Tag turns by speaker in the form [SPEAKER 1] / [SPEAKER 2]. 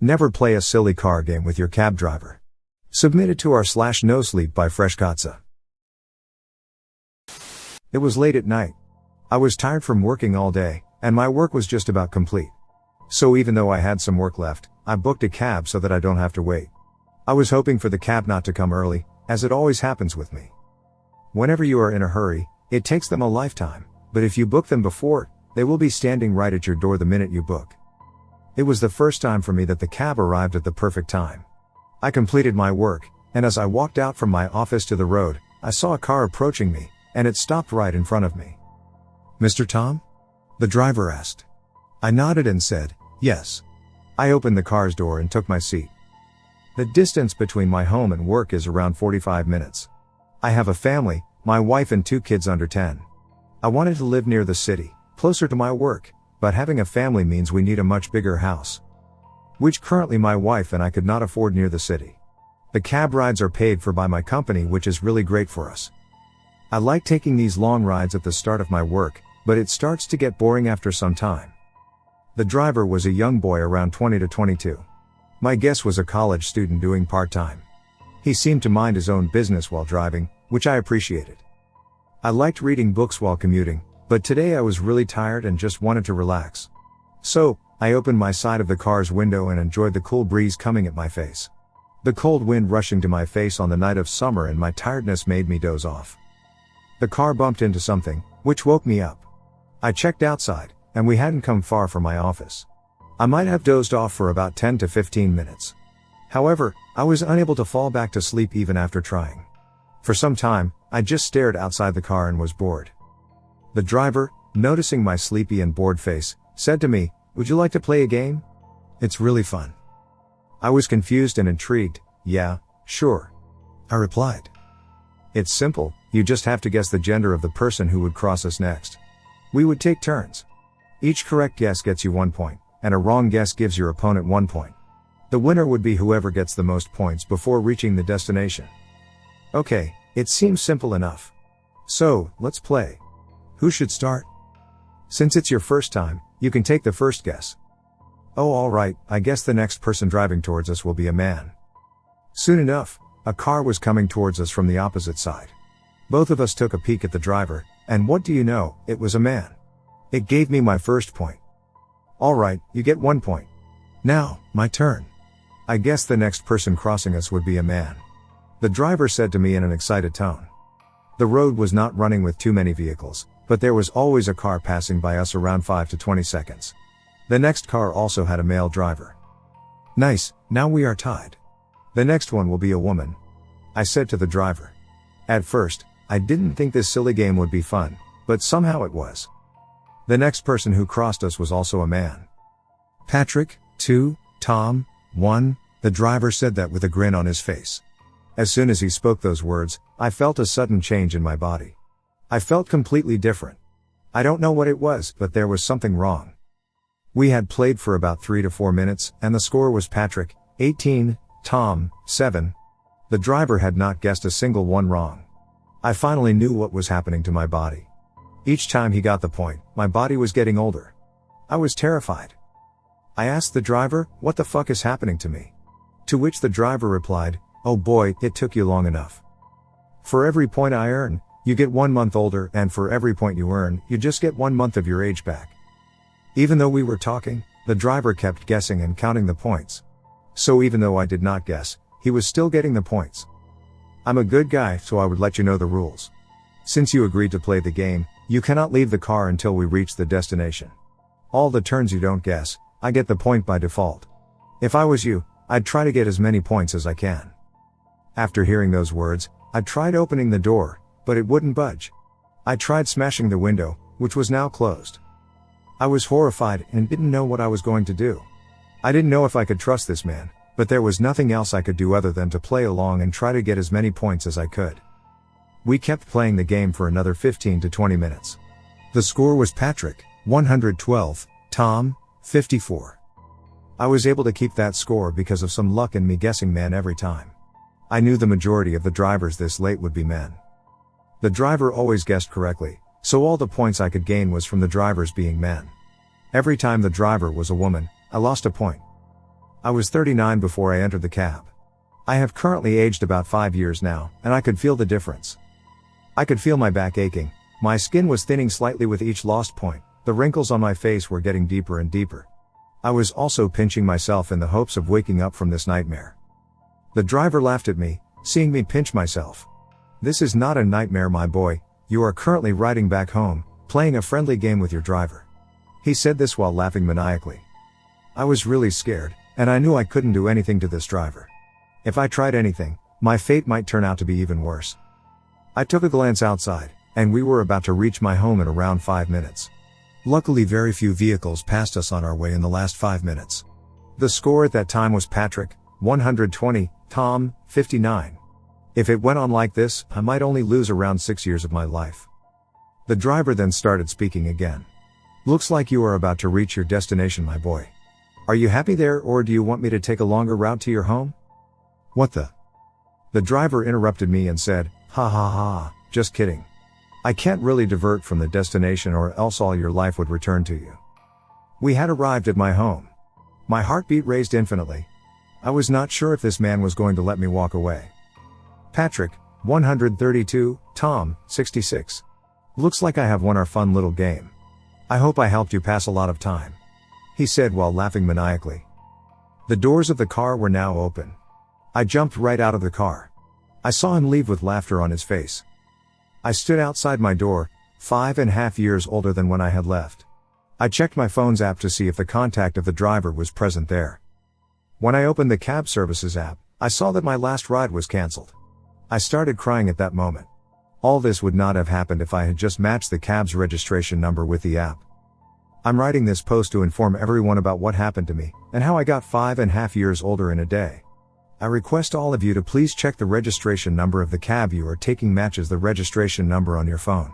[SPEAKER 1] Never play a silly car game with your cab driver. Submitted to our /nosleep by freshkatze. It was late at night. I was tired from working all day, and my work was just about complete. So even though I had some work left, I booked a cab so that I don't have to wait. I was hoping for the cab not to come early, as it always happens with me. Whenever you are in a hurry, it takes them a lifetime, but if you book them before, they will be standing right at your door the minute you book. It was the first time for me that the cab arrived at the perfect time. I completed my work, and as I walked out from my office to the road, I saw a car approaching me, and it stopped right in front of me. "Mr. Tom?" the driver asked. I nodded and said, "Yes." I opened the car's door and took my seat. The distance between my home and work is around 45 minutes. I have a family, my wife and 2 kids under 10. I wanted to live near the city, closer to my work, but having a family means we need a much bigger house, which currently my wife and I could not afford near the city. The cab rides are paid for by my company, which is really great for us. I like taking these long rides at the start of my work, but it starts to get boring after some time. The driver was a young boy around 20 to 22. My guess was a college student doing part-time. He seemed to mind his own business while driving, which I appreciated. I liked reading books while commuting, but today I was really tired and just wanted to relax. So, I opened my side of the car's window and enjoyed the cool breeze coming at my face. The cold wind rushing to my face on the night of summer, and my tiredness made me doze off. The car bumped into something, which woke me up. I checked outside, and we hadn't come far from my office. I might have dozed off for about 10 to 15 minutes. However, I was unable to fall back to sleep even after trying. For some time, I just stared outside the car and was bored. The driver, noticing my sleepy and bored face, said to me, "Would you like to play a game? It's really fun." I was confused and intrigued. "Yeah, sure," I replied. "It's simple, you just have to guess the gender of the person who would cross us next. We would take turns. Each correct guess gets you 1 point, and a wrong guess gives your opponent 1 point. The winner would be whoever gets the most points before reaching the destination." Okay, it seems simple enough. So, let's play. Who should start? Since it's your first time, you can take the first guess. Oh, alright, I guess the next person driving towards us will be a man. Soon enough, a car was coming towards us from the opposite side. Both of us took a peek at the driver, and what do you know, it was a man. It gave me my first point. Alright, you get 1 point. Now, my turn. I guess the next person crossing us would be a man. The driver said to me in an excited tone. The road was not running with too many vehicles, but there was always a car passing by us around 5 to 20 seconds. The next car also had a male driver. Nice, now we are tied. The next one will be a woman, I said to the driver. At first, I didn't think this silly game would be fun, but somehow it was. The next person who crossed us was also a man. Patrick, 2, Tom, 1, the driver said that with a grin on his face. As soon as he spoke those words, I felt a sudden change in my body. I felt completely different. I don't know what it was, but there was something wrong. We had played for about 3 to 4 minutes, and the score was Patrick, 18, Tom, 7. The driver had not guessed a single one wrong. I finally knew what was happening to my body. Each time he got the point, my body was getting older. I was terrified. I asked the driver, "What the fuck is happening to me?" To which the driver replied, "Oh boy, it took you long enough. For every point I earn, you get 1 month older, and for every point you earn, you just get 1 month of your age back." Even though we were talking, the driver kept guessing and counting the points. So even though I did not guess, he was still getting the points. I'm a good guy, so I would let you know the rules. Since you agreed to play the game, you cannot leave the car until we reach the destination. All the turns you don't guess, I get the point by default. If I was you, I'd try to get as many points as I can. After hearing those words, I tried opening the door, but it wouldn't budge. I tried smashing the window, which was now closed. I was horrified and didn't know what I was going to do. I didn't know if I could trust this man, but there was nothing else I could do other than to play along and try to get as many points as I could. We kept playing the game for another 15 to 20 minutes. The score was Patrick, 112, Tom, 54. I was able to keep that score because of some luck and me guessing man every time. I knew the majority of the drivers this late would be men. The driver always guessed correctly, so all the points I could gain was from the drivers being men. Every time the driver was a woman, I lost a point. I was 39 before I entered the cab. I have currently aged about 5 years now, and I could feel the difference. I could feel my back aching, my skin was thinning slightly with each lost point, the wrinkles on my face were getting deeper and deeper. I was also pinching myself in the hopes of waking up from this nightmare. The driver laughed at me, seeing me pinch myself. "This is not a nightmare, my boy, you are currently riding back home, playing a friendly game with your driver." He said this while laughing maniacally. I was really scared, and I knew I couldn't do anything to this driver. If I tried anything, my fate might turn out to be even worse. I took a glance outside, and we were about to reach my home in around 5 minutes. Luckily very few vehicles passed us on our way in the last 5 minutes. The score at that time was Patrick, 120, Tom, 59. If it went on like this, I might only lose around 6 years of my life. The driver then started speaking again. "Looks like you are about to reach your destination, my boy. Are you happy there, or do you want me to take a longer route to your home?" "What the?" The driver interrupted me and said, "Ha ha ha, just kidding. I can't really divert from the destination or else all your life would return to you." We had arrived at my home. My heartbeat raised infinitely. I was not sure if this man was going to let me walk away. "Patrick, 132, Tom, 66. Looks like I have won our fun little game. I hope I helped you pass a lot of time," he said while laughing maniacally. The doors of the car were now open. I jumped right out of the car. I saw him leave with laughter on his face. I stood outside my door, 5.5 years older than when I had left. I checked my phone's app to see if the contact of the driver was present there. When I opened the cab services app, I saw that my last ride was cancelled. I started crying at that moment. All this would not have happened if I had just matched the cab's registration number with the app. I'm writing this post to inform everyone about what happened to me, and how I got 5.5 years older in a day. I request all of you to please check the registration number of the cab you are taking matches the registration number on your phone.